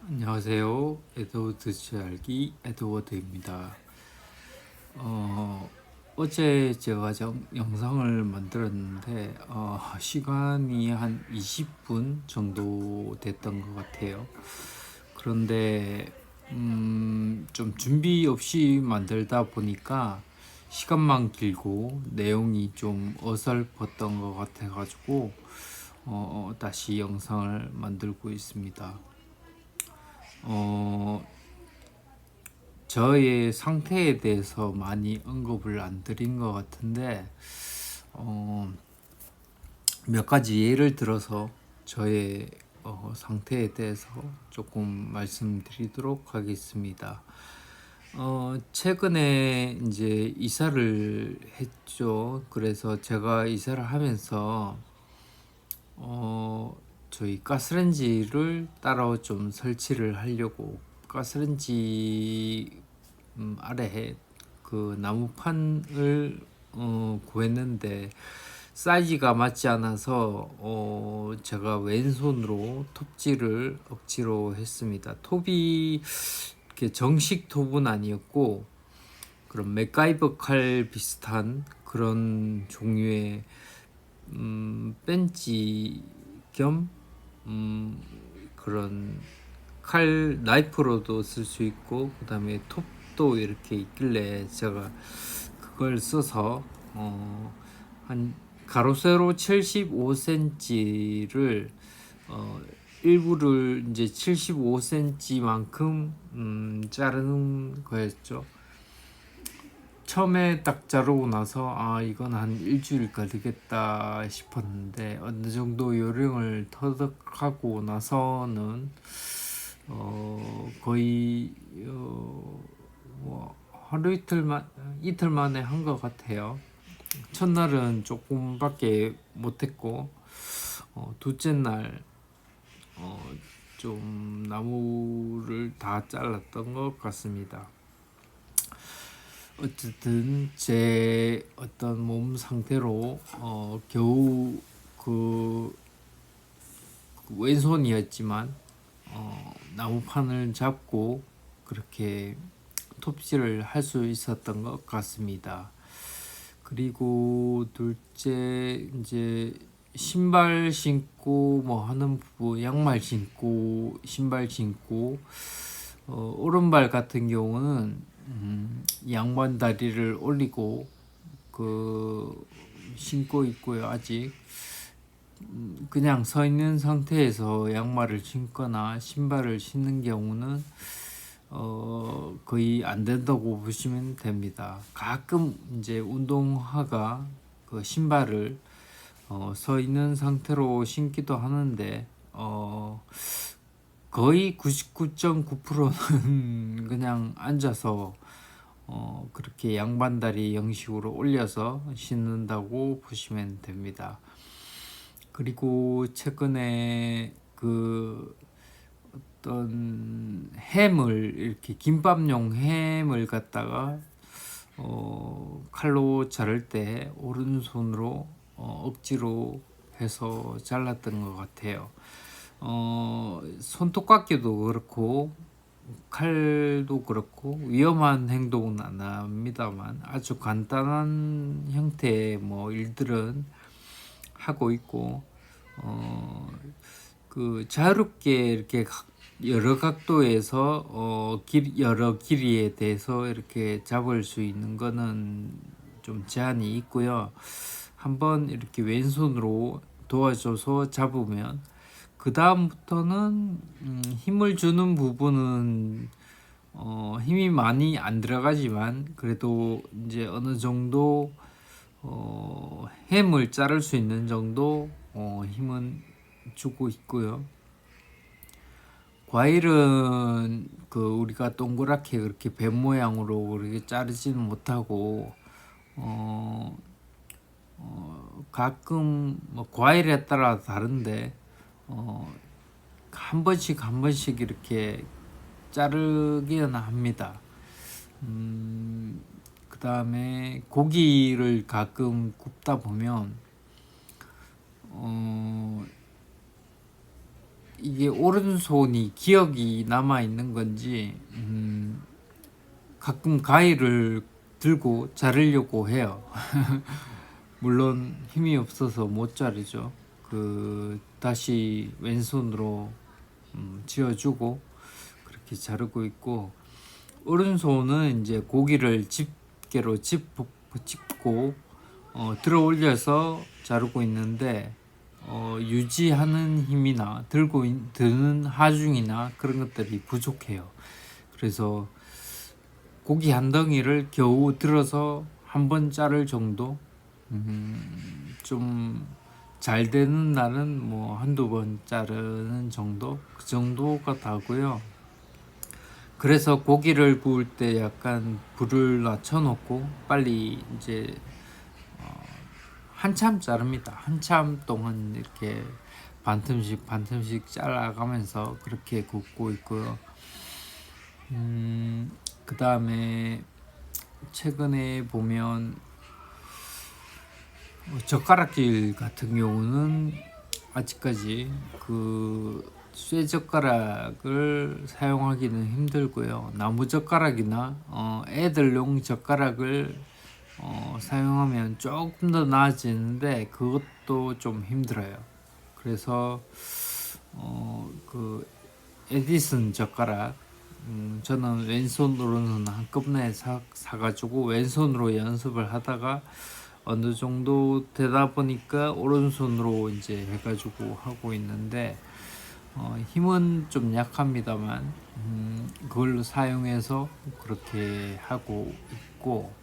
안녕하세요. 에드워드 알기 에드워드입니다. 어제 제가 영상을 만들었는데 시간이 한 20분 정도 됐던 것 같아요. 그런데 좀 준비 없이 만들다 보니까 시간만 길고 내용이 좀 어설펐던 것 같아가지고 다시 영상을 만들고 있습니다. 어, 저의 상태에 대해서 많이 언급을 안 드린 것 같은데 어, 몇 가지 예를 들어서 저의 상태에 대해서 조금 말씀드리도록 하겠습니다. 최근에 이제 이사를 했죠. 그래서 제가 이사를 하면서 저희 가스레인지를 따로 좀 설치를 하려고 가스레인지 아래에 그 나무판을 구했는데 사이즈가 맞지 않아서 제가 왼손으로 톱질을 억지로 했습니다. 톱이 이렇게 정식 톱은 아니었고 그런 맥가이버 칼 비슷한 그런 종류의 벤치 겸 그런 칼 나이프로도 쓸 수 있고 그다음에 톱도 이렇게 있길래 제가 그걸 써서 한 가로 세로 75cm를 일부를 이제 75cm만큼 자르는 거였죠. 처음에 딱 자르고 나서 이건 한 일주일 걸리겠다 싶었는데 어느 정도 요령을 터득하고 나서는 거의 뭐 하루 이틀 만에 한 것 같아요. 첫날은 조금밖에 못했고 둘째 날 좀 나무를 다 잘랐던 것 같습니다. 어쨌든 제 어떤 몸 상태로 겨우 그 왼손이었지만 나무판을 잡고 그렇게 톱질을 할 수 있었던 것 같습니다. 그리고 둘째 이제 신발 신고 뭐 하는 부분 양말 신고 신발 신고 오른발 같은 경우는 양반 다리를 올리고 그 신고 있고요. 아직 그냥 서 있는 상태에서 양말을 신거나 신발을 신는 경우는 거의 안 된다고 보시면 됩니다. 가끔 이제 운동화가 그 신발을 서 있는 상태로 신기도 하는데 거의 99.9%는 그냥 앉아서 그렇게 양반다리 형식으로 올려서 신는다고 보시면 됩니다. 그리고 최근에 그 어떤 햄을 이렇게 김밥용 햄을 갖다가 칼로 자를 때 오른손으로 억지로 해서 잘랐던 것 같아요. 손톱깎이도 그렇고 칼도 그렇고 위험한 행동은 안 합니다만 아주 간단한 형태의 뭐 일들은 하고 있고 그 자유롭게 이렇게 여러 각도에서 여러 길이에 대해서 이렇게 잡을 수 있는 거는 좀 제한이 있고요. 한번 이렇게 왼손으로 도와줘서 잡으면 그 다음부터는 힘을 주는 부분은 힘이 많이 안 들어가지만 그래도 이제 어느 정도 햄을 자를 수 있는 정도 힘은 주고 있고요. 과일은 그 우리가 동그랗게 그렇게 뱀 모양으로 그렇게 자르지는 못하고 어, 가끔 뭐 과일에 따라 다른데 한 번씩 한 번씩 이렇게 자르기는 합니다. 그 다음에 고기를 가끔 굽다 보면 이게 오른손이 기억이 남아 있는 건지 가끔 가위를 들고 자르려고 해요. 물론 힘이 없어서 못 자르죠. 다시 왼손으로 쥐어주고 그렇게 자르고 있고, 오른손은 이제 고기를 집게로 짚고 들어 올려서 자르고 있는데, 유지하는 힘이나 드는 하중이나 그런 것들이 부족해요. 그래서 고기 한 덩이를 겨우 들어서 한 번 자를 정도, 좀 잘 되는 날은 뭐 한두 번 자르는 정도, 그 정도가 다고요. 그래서 고기를 구울 때 약간 불을 낮춰놓고 빨리 이제 한참 자릅니다. 한참 동안 이렇게 반틈씩 잘라가면서 그렇게 굽고 있고요. 그 다음에 최근에 보면 젓가락질 같은 경우는 아직까지 쇠젓가락을 사용하기는 힘들고요. 나무 젓가락이나 애들용 젓가락을 사용하면 조금 더 나아지는데 그것도 좀 힘들어요. 그래서 에디슨 젓가락, 저는 왼손으로는 한꺼번에 사가지고 왼손으로 연습을 하다가 어느 정도 되다 보니까 오른손으로 이제 해가지고 하고 있는데, 힘은 좀 약합니다만 그걸로 사용해서 그렇게 하고 있고,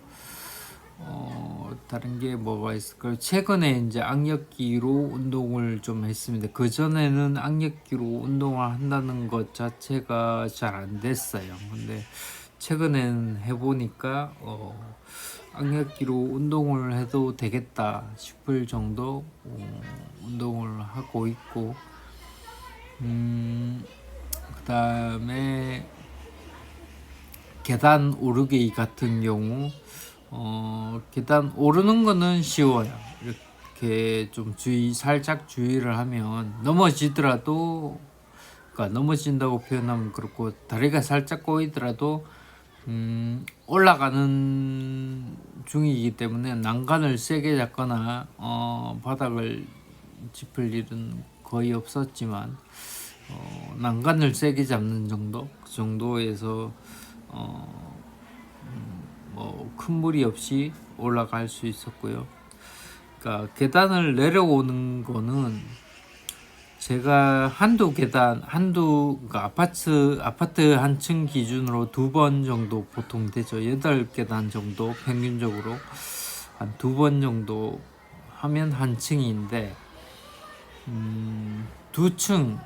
다른 게 뭐가 있을까요? 최근에 이제 악력기로 운동을 좀 했습니다. 그 전에는 악력기로 운동을 한다는 것 자체가 잘 안 됐어요. 근데 최근엔 해보니까 악력기로 운동을 해도 되겠다 싶을 정도 운동을 하고 있고, 그 다음에 계단 오르기 같은 경우, 계단 오르는 거는 쉬워요. 이렇게 좀 살짝 주의를 하면 넘어지더라도, 그러니까 넘어진다고 표현하면 그렇고, 다리가 살짝 꼬이더라도 올라가는 중이기 때문에 난간을 세게 잡거나 바닥을 짚을 일은 거의 없었지만, 난간을 세게 잡는 정도, 그 정도에서 뭐 큰 무리 없이 올라갈 수 있었고요. 그러니까 계단을 내려오는 거는 제가 그러니까 아파트 한 층 기준으로 2번 정도 보통 되죠. 8계단 정도 평균적으로 한 2번 정도 하면 한 층인데, 2층,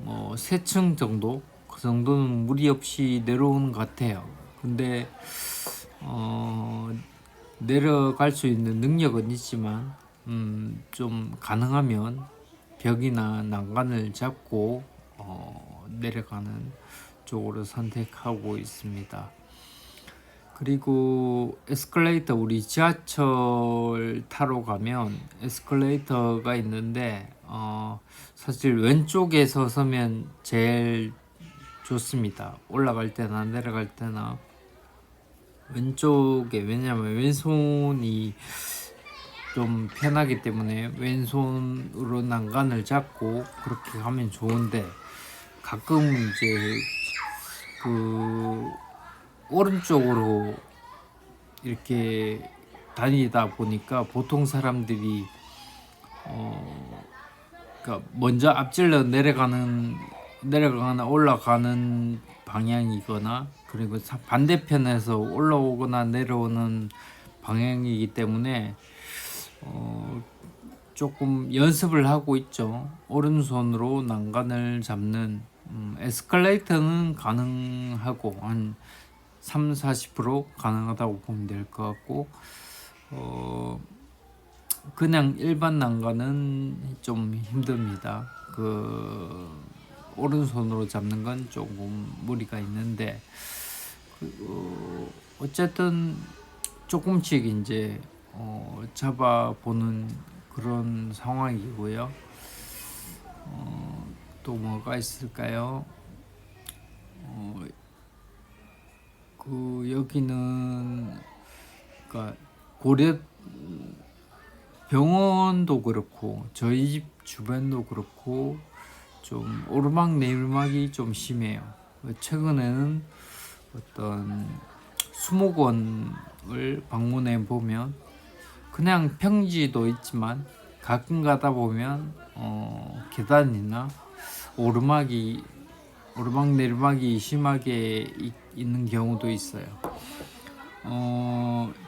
3층 정도, 그 정도는 무리 없이 내려오는 것 같아요. 근데 내려갈 수 있는 능력은 있지만 좀 가능하면 벽이나 난간을 잡고 내려가는 쪽으로 선택하고 있습니다. 그리고 에스컬레이터, 우리 지하철 타러 가면 에스컬레이터가 있는데 사실 왼쪽에 서면 제일 좋습니다. 올라갈 때나 내려갈 때나 왼쪽에, 왜냐면 왼손이 좀 편하기 때문에 왼손으로 난간을 잡고 그렇게 가면 좋은데, 가끔 이제 오른쪽으로 이렇게 다니다 보니까 보통 사람들이 그러니까 먼저 앞질러 내려가거나 올라가는 방향이거나, 그리고 반대편에서 올라오거나 내려오는 방향이기 때문에 조금 연습을 하고 있죠. 오른손으로 난간을 잡는, 에스컬레이터는 가능하고 한 30-40% 가능하다고 보면 될 것 같고, 그냥 일반 난간은 좀 힘듭니다. 오른손으로 잡는 건 조금 무리가 있는데, 어쨌든 조금씩 이제 잡아보는 그런 상황이고요. 또 뭐가 있을까요? 여기는 그러니까 고려 병원도 그렇고 저희 집 주변도 그렇고 좀 오르막 내리막이 좀 심해요. 최근에는 어떤 수목원을 방문해 보면 그냥 평지도 있지만 가끔 가다 보면 계단이나 오르막이 오르막 내리막이 심하게 있는 경우도 있어요.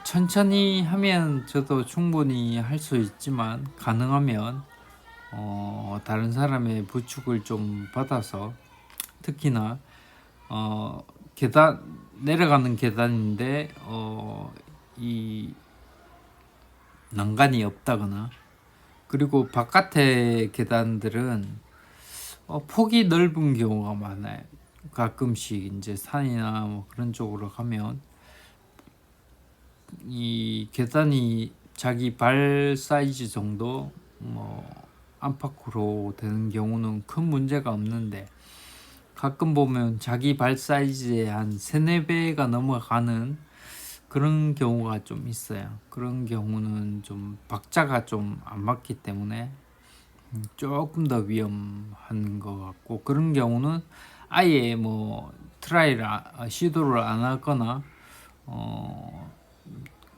천천히 하면 저도 충분히 할 수 있지만 가능하면 다른 사람의 부축을 좀 받아서 특히나 계단 내려가는 계단인데 이 난간이 없다거나 그리고 바깥의 계단들은 폭이 넓은 경우가 많아요. 가끔씩 이제 산이나 뭐 그런 쪽으로 가면 이 계단이 자기 발 사이즈 정도 뭐 안팎으로 되는 경우는 큰 문제가 없는데 가끔 보면 자기 발 사이즈의 한 3, 4배가 넘어가는 그런 경우가 좀 있어요. 그런 경우는 좀 박자가 좀 안 맞기 때문에 조금 더 위험한 것 같고 그런 경우는 아예 뭐 시도를 안 하거나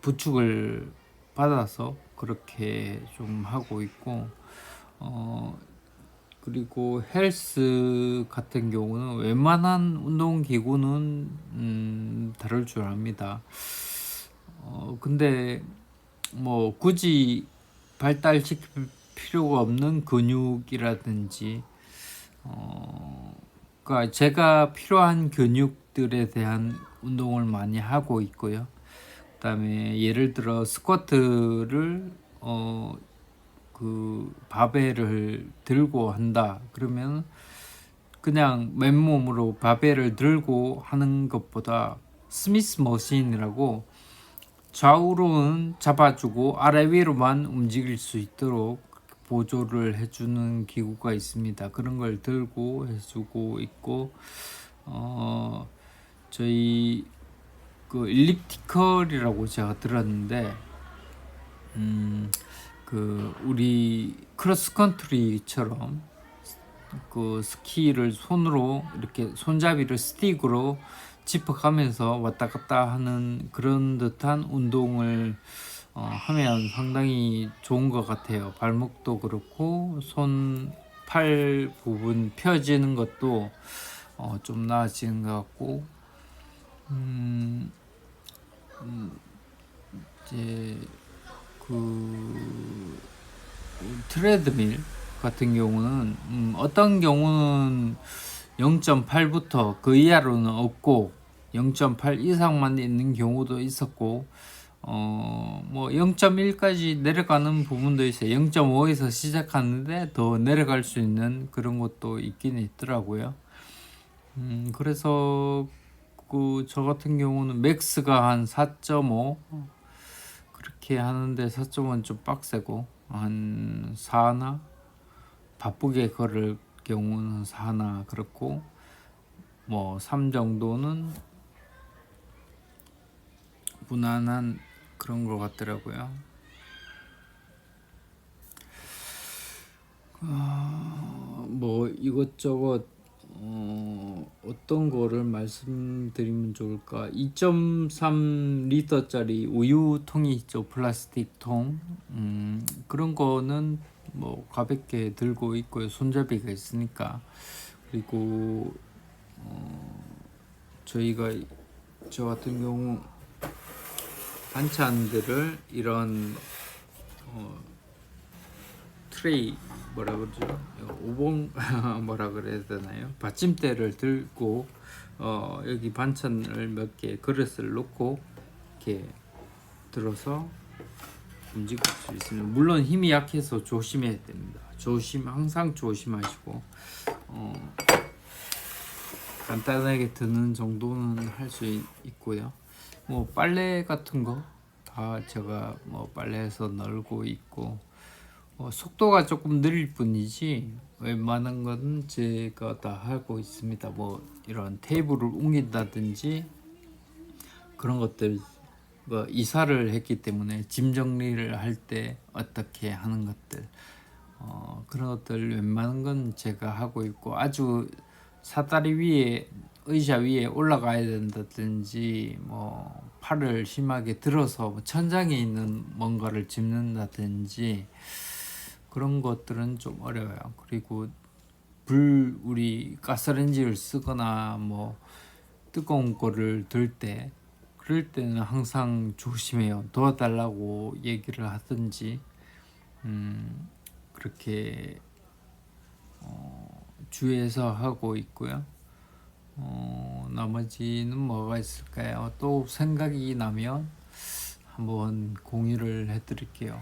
부축을 받아서 그렇게 좀 하고 있고 그리고 헬스 같은 경우는 웬만한 운동기구는 다룰 줄 압니다. 근데 뭐 굳이 발달시킬 필요가 없는 근육이라든지 그러니까 제가 필요한 근육들에 대한 운동을 많이 하고 있고요. 그다음에 예를 들어 스쿼트를 그 바벨을 들고 한다 그러면 그냥 맨몸으로 바벨을 들고 하는 것보다 스미스 머신이라고 좌우로는 잡아주고 아래 위로만 움직일 수 있도록 보조를 해주는 기구가 있습니다. 그런 걸 들고 해주고 있고 저희 그 일리프티컬이라고 제가 들었는데 그 우리 크로스컨트리처럼 그 스키를 손으로 이렇게 손잡이를 스틱으로 짚어가면서 왔다 갔다 하는 그런 듯한 운동을 하면 상당히 좋은 것 같아요. 발목도 그렇고 팔 부분 펴지는 것도 좀 나아지는 것 같고 이제 그 트레드밀 같은 경우는 어떤 경우는 0.8부터 그 이하로는 없고 0.8 이상만 있는 경우도 있었고 뭐 0.1까지 내려가는 부분도 있어요. 0.5에서 시작하는데 더 내려갈 수 있는 그런 것도 있긴 있더라고요. 그래서 그 저 같은 경우는 맥스가 한 4.5 그렇게 하는데 4.5는 좀 빡세고 한 4나 바쁘게 걸을 경우는 4나 그렇고 뭐 3 정도는 무난한 그런 것 같더라고요. 뭐 이것저것 어떤 거를 말씀드리면 좋을까? 2.3리터짜리 우유통이 있죠. 플라스틱 통. 그런 거는 뭐 가볍게 들고 있고요. 손잡이가 있으니까. 그리고 저 같은 경우 반찬들을 이런 트레이 뭐라 그러죠? 오봉 뭐라 그래야 되나요? 받침대를 들고 여기 반찬을 몇 개 그릇을 놓고 이렇게 들어서 움직일 수 있습니다. 물론 힘이 약해서 조심해야 됩니다. 항상 조심하시고 간단하게 드는 정도는 할 수 있고요. 뭐 빨래 같은 거 다 제가 뭐 빨래해서 널고 있고 속도가 조금 느릴 뿐이지 웬만한 건 제가 다 하고 있습니다. 뭐 이런 테이블을 옮긴다든지 그런 것들, 뭐 이사를 했기 때문에 짐 정리를 할 때 어떻게 하는 것들, 그런 것들 웬만한 건 제가 하고 있고, 아주 사다리 위에 의자 위에 올라가야 된다든지 뭐 팔을 심하게 들어서 뭐 천장에 있는 뭔가를 짚는다든지 그런 것들은 좀 어려워요. 그리고 우리 가스레인지를 쓰거나 뭐 뜨거운 거를 들 때, 그럴 때는 항상 조심해요. 도와달라고 얘기를 하든지 그렇게 주의해서 하고 있고요. 나머지는 뭐가 있을까요? 또 생각이 나면 한번 공유를 해드릴게요.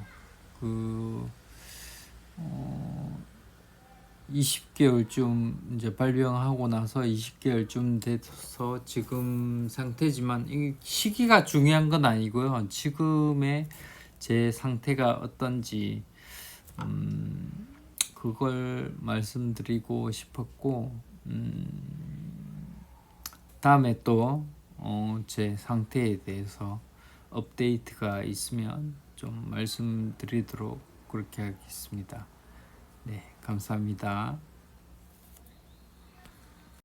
20개월쯤 이제 발병하고 나서 20개월쯤 돼서 지금 상태지만 이 시기가 중요한 건 아니고요. 지금의 제 상태가 어떤지 그걸 말씀드리고 싶었고, 다음에 또 제 상태에 대해서 업데이트가 있으면 좀 말씀드리도록 그렇게 하겠습니다. 네, 감사합니다.